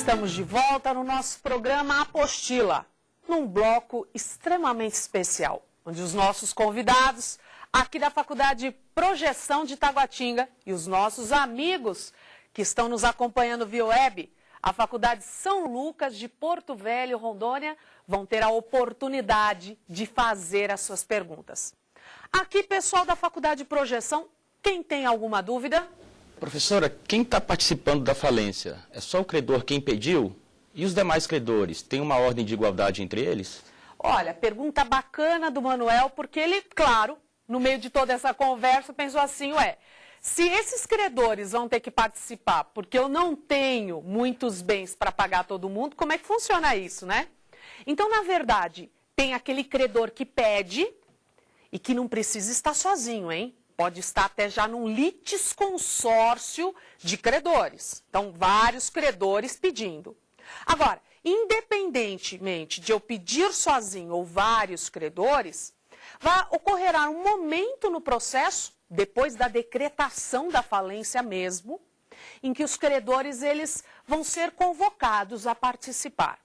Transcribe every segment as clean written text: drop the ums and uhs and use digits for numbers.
Estamos de volta no nosso programa Apostila, num bloco extremamente especial, onde os nossos convidados aqui da Faculdade Projeção de Taguatinga e os nossos amigos que estão nos acompanhando via web, a Faculdade São Lucas de Porto Velho, Rondônia, vão ter a oportunidade de fazer as suas perguntas. Aqui, pessoal da Faculdade Projeção, quem tem alguma dúvida? Professora, quem está participando da falência? É só o credor quem pediu? E os demais credores? Tem uma ordem de igualdade entre eles? Olha, pergunta bacana do Manuel, porque ele, claro, no meio de toda essa conversa, pensou assim, se esses credores vão ter que participar porque eu não tenho muitos bens para pagar todo mundo, como é que funciona isso, né? Então, na verdade, tem aquele credor que pede e que não precisa estar sozinho, hein? Pode estar até já num litisconsórcio de credores. Então, vários credores pedindo. Agora, independentemente de eu pedir sozinho ou vários credores, ocorrerá um momento no processo, depois da decretação da falência mesmo, em que os credores eles vão ser convocados a participar.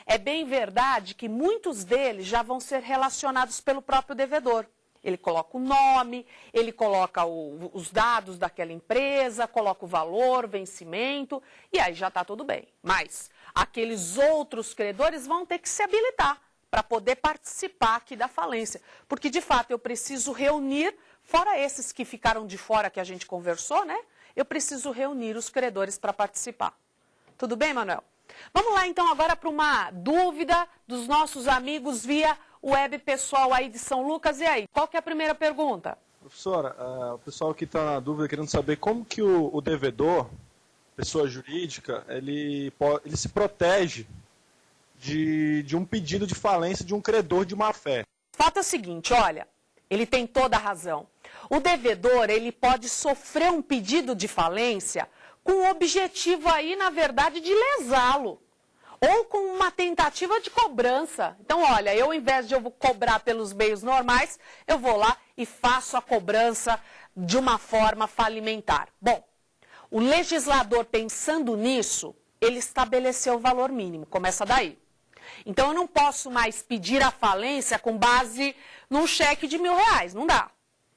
É bem verdade que muitos deles já vão ser relacionados pelo próprio devedor. Ele coloca o nome, ele coloca os dados daquela empresa, coloca o valor, vencimento, e aí já está tudo bem. Mas aqueles outros credores vão ter que se habilitar para poder participar aqui da falência. Porque, de fato, eu preciso reunir, fora esses que ficaram de fora que a gente conversou, né? Eu preciso reunir os credores para participar. Tudo bem, Manuel? Vamos lá, então, agora para uma dúvida dos nossos amigos via web pessoal aí de São Lucas. E aí, qual que é a primeira pergunta? Professora, o pessoal aqui está na dúvida, querendo saber como que o devedor, pessoa jurídica, ele se protege de um pedido de falência de um credor de má-fé. O fato é o seguinte, olha, ele tem toda a razão. O devedor, ele pode sofrer um pedido de falência com o objetivo aí, na verdade, de lesá-lo. Ou com uma tentativa de cobrança. Então, olha, eu, ao invés de eu cobrar pelos meios normais, eu vou lá e faço a cobrança de uma forma falimentar. Bom, o legislador, pensando nisso, ele estabeleceu o valor mínimo. Começa daí. Então, eu não posso mais pedir a falência com base num cheque de R$1.000. Não dá.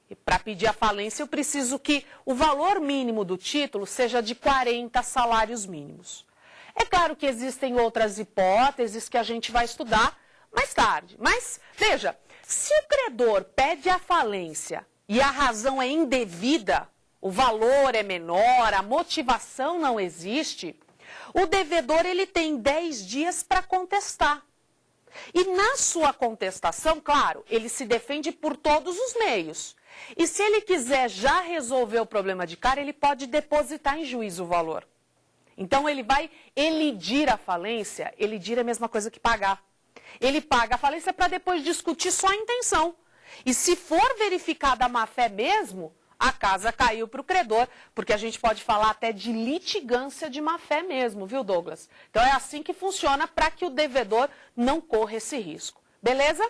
E para pedir a falência, eu preciso que o valor mínimo do título seja de 40 salários mínimos. É claro que existem outras hipóteses que a gente vai estudar mais tarde. Mas, veja, se o credor pede a falência e a razão é indevida, o valor é menor, a motivação não existe, o devedor ele tem 10 dias para contestar. E na sua contestação, claro, ele se defende por todos os meios. E se ele quiser já resolver o problema de cara, ele pode depositar em juízo o valor. Então, ele vai elidir a falência, elidir é a mesma coisa que pagar. Ele paga a falência para depois discutir só a intenção. E se for verificada a má-fé mesmo, a casa caiu para o credor, porque a gente pode falar até de litigância de má-fé mesmo, viu, Douglas? Então, é assim que funciona para que o devedor não corra esse risco. Beleza?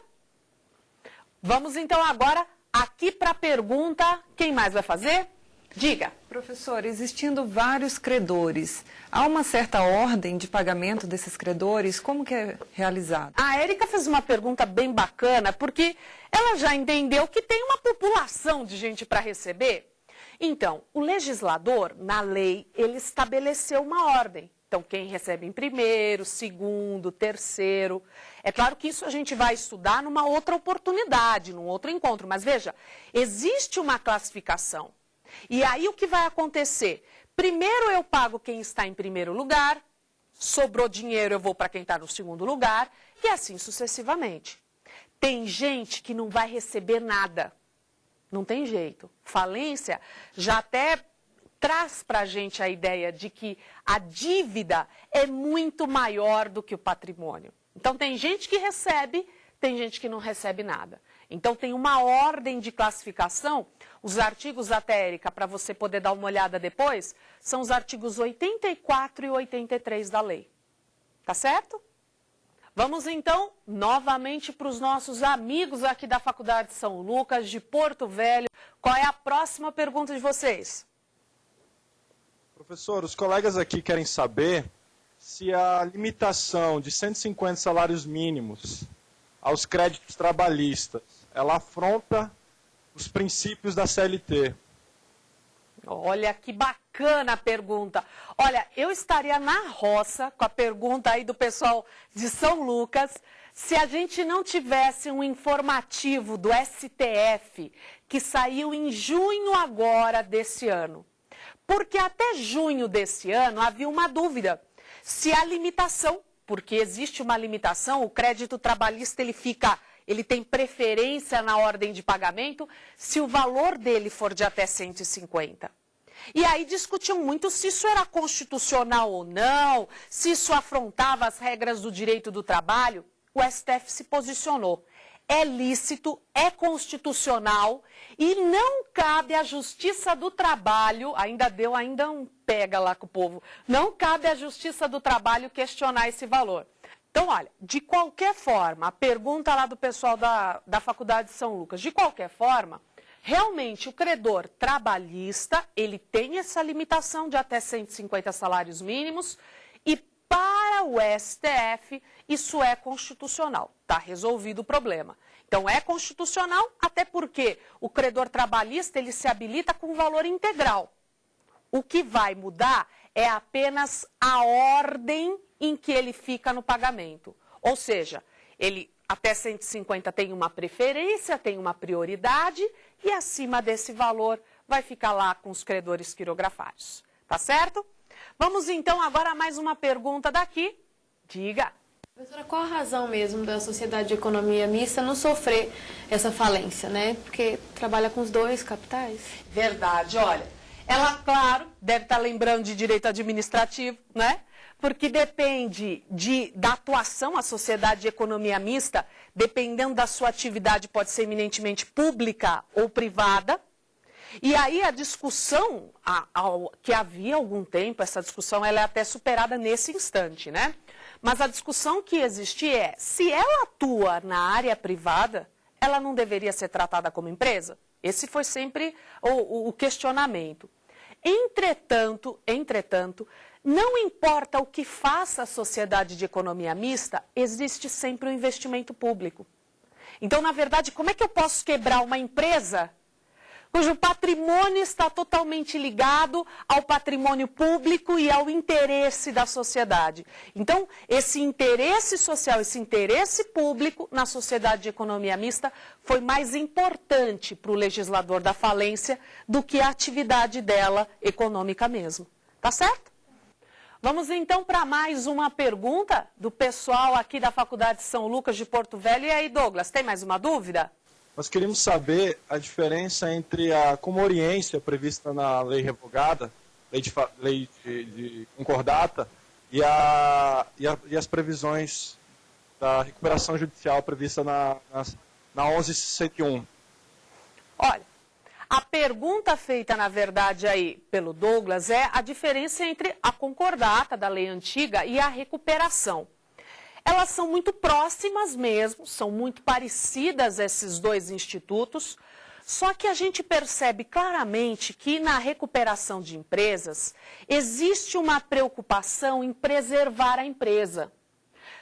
Vamos, então, agora aqui para a pergunta. Quem mais vai fazer? Diga. Professor, existindo vários credores, há uma certa ordem de pagamento desses credores? Como que é realizado? A Érica fez uma pergunta bem bacana, porque ela já entendeu que tem uma população de gente para receber. Então, o legislador, na lei, ele estabeleceu uma ordem. Então, quem recebe em primeiro, segundo, terceiro. É claro que isso a gente vai estudar numa outra oportunidade, num outro encontro. Mas veja, existe uma classificação. E aí o que vai acontecer? Primeiro eu pago quem está em primeiro lugar, sobrou dinheiro eu vou para quem está no segundo lugar, e assim sucessivamente. Tem gente que não vai receber nada. Não tem jeito. Falência já até traz para a gente a ideia de que a dívida é muito maior do que o patrimônio. Então tem gente que recebe, tem gente que não recebe nada. Então, tem uma ordem de classificação, os artigos da Érica, para você poder dar uma olhada depois, são os artigos 84 e 83 da lei. Tá certo? Vamos, então, novamente para os nossos amigos aqui da Faculdade São Lucas, de Porto Velho. Qual é a próxima pergunta de vocês? Professor, os colegas aqui querem saber se a limitação de 150 salários mínimos aos créditos trabalhistas, ela afronta os princípios da CLT. Olha que bacana a pergunta. Olha, eu estaria na roça com a pergunta aí do pessoal de São Lucas, se a gente não tivesse um informativo do STF que saiu em junho agora desse ano. Porque até junho desse ano havia uma dúvida se a limitação, porque existe uma limitação, o crédito trabalhista ele tem preferência na ordem de pagamento se o valor dele for de até 150. E aí discutiam muito se isso era constitucional ou não, se isso afrontava as regras do direito do trabalho. O STF se posicionou. É lícito, é constitucional e não cabe à Justiça do Trabalho, ainda um pega lá com o povo, não cabe à Justiça do Trabalho questionar esse valor. Então, olha, de qualquer forma, a pergunta lá do pessoal da Faculdade de São Lucas, de qualquer forma, realmente o credor trabalhista, ele tem essa limitação de até 150 salários mínimos e para o STF isso é constitucional, está resolvido o problema. Então é constitucional até porque o credor trabalhista ele se habilita com valor integral. O que vai mudar é apenas a ordem em que ele fica no pagamento. Ou seja, ele até 150 tem uma preferência, tem uma prioridade e acima desse valor vai ficar lá com os credores quirografários. Tá certo? Vamos então agora a mais uma pergunta daqui. Diga. Professora, qual a razão mesmo da Sociedade de Economia Mista não sofrer essa falência, né? Porque trabalha com os dois capitais. Verdade, olha. Ela, claro, deve estar lembrando de direito administrativo, né? Porque depende da atuação, a sociedade de economia mista, dependendo da sua atividade, pode ser eminentemente pública ou privada. E aí a discussão, que havia há algum tempo, essa discussão ela é até superada nesse instante, né? Mas a discussão que existe é, se ela atua na área privada, ela não deveria ser tratada como empresa? Esse foi sempre o questionamento. Entretanto, não importa o que faça a sociedade de economia mista, existe sempre um investimento público. Então, na verdade, como é que eu posso quebrar uma empresa cujo patrimônio está totalmente ligado ao patrimônio público e ao interesse da sociedade? Então, esse interesse social, esse interesse público na sociedade de economia mista foi mais importante para o legislador da falência do que a atividade dela econômica mesmo. Tá certo? Vamos então para mais uma pergunta do pessoal aqui da Faculdade de São Lucas de Porto Velho. E aí, Douglas, tem mais uma dúvida? Nós queríamos saber a diferença entre a comoriência prevista na lei revogada, lei de concordata, e as previsões da recuperação judicial prevista na 1161. Olha, a pergunta feita, na verdade, aí pelo Douglas é a diferença entre a concordata da lei antiga e a recuperação. Elas são muito próximas mesmo, são muito parecidas esses dois institutos, só que a gente percebe claramente que na recuperação de empresas existe uma preocupação em preservar a empresa.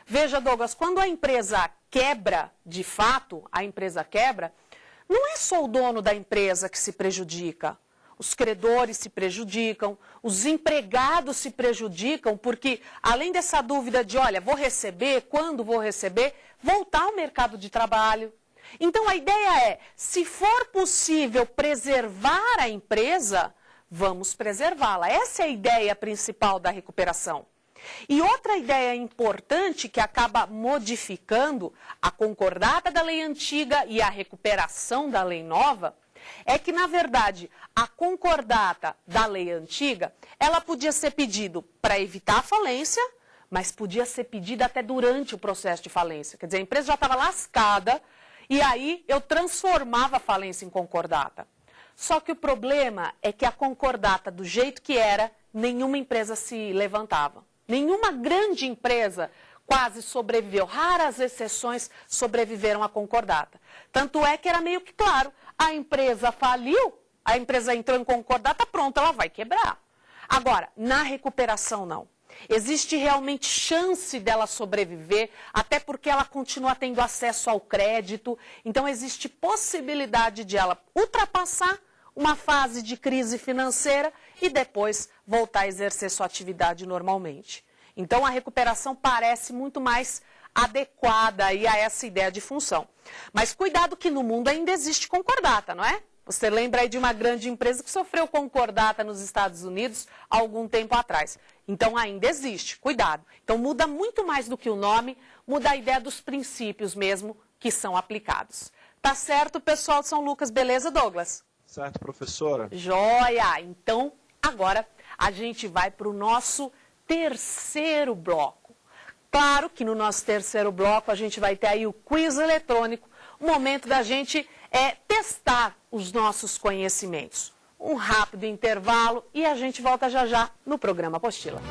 Veja, Douglas, quando a empresa quebra, de fato, a empresa quebra, não é só o dono da empresa que se prejudica. Os credores se prejudicam, os empregados se prejudicam, porque além dessa dúvida de, olha, vou receber, quando vou receber, voltar ao mercado de trabalho. Então a ideia é, se for possível preservar a empresa, vamos preservá-la. Essa é a ideia principal da recuperação. E outra ideia importante que acaba modificando a concordata da lei antiga e a recuperação da lei nova, é que, na verdade, a concordata da lei antiga, ela podia ser pedida para evitar a falência, mas podia ser pedida até durante o processo de falência. Quer dizer, a empresa já estava lascada e aí eu transformava a falência em concordata. Só que o problema é que a concordata, do jeito que era, nenhuma empresa se levantava. Nenhuma grande empresa quase sobreviveu. Raras exceções sobreviveram à concordata. Tanto é que era meio que claro, a empresa faliu, a empresa entrou em concordata, pronto, ela vai quebrar. Agora, na recuperação não. Existe realmente chance dela sobreviver, até porque ela continua tendo acesso ao crédito. Então, existe possibilidade de ela ultrapassar uma fase de crise financeira e depois voltar a exercer sua atividade normalmente. Então, a recuperação parece muito mais adequada aí a essa ideia de função. Mas cuidado que no mundo ainda existe concordata, não é? Você lembra aí de uma grande empresa que sofreu concordata nos Estados Unidos há algum tempo atrás. Então, ainda existe, cuidado. Então, muda muito mais do que o nome, muda a ideia dos princípios mesmo que são aplicados. Tá certo, pessoal de São Lucas, beleza, Douglas? Certo, professora. Joia! Então, agora a gente vai para o nosso terceiro bloco. Claro que no nosso terceiro bloco a gente vai ter aí o quiz eletrônico, o momento da gente testar os nossos conhecimentos. Um rápido intervalo e a gente volta já já no programa Apostila.